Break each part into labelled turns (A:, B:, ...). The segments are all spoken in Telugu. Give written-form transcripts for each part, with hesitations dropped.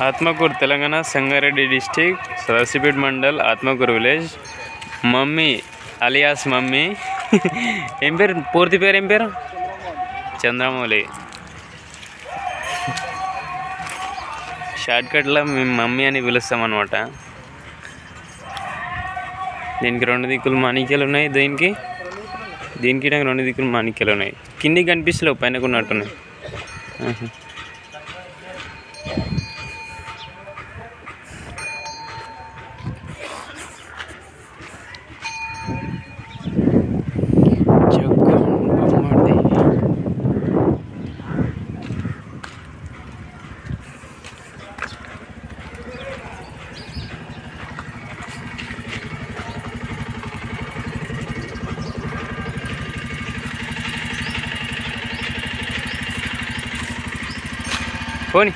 A: Atmakur Telangana Sangareddy district Sadasivpet mandal Atmakur village. Mummy alias mummy ఏం పేరు, పూర్తి పేరు ఏం పేరు? చంద్రమౌళి. షార్ట్కట్లో మేము మమ్మీ అని పిలుస్తాం అన్నమాట. దీనికి 2 దిక్కులు మాణిక్యాలు ఉన్నాయి. దీనికి 2 దిక్కులు మాణిక్యాలు ఉన్నాయి. కిందికి కనిపిస్తలేవు, పైన ఉన్నట్టున్నాయి. పోనీ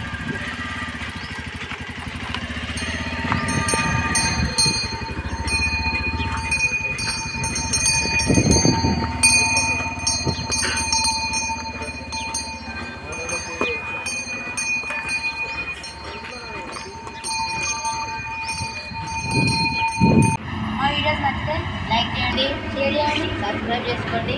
B: మా వీడియోస్ నచ్చితే లైక్ చేయండి, షేర్ చేయండి, సబ్స్క్రైబ్ చేసుకోండి.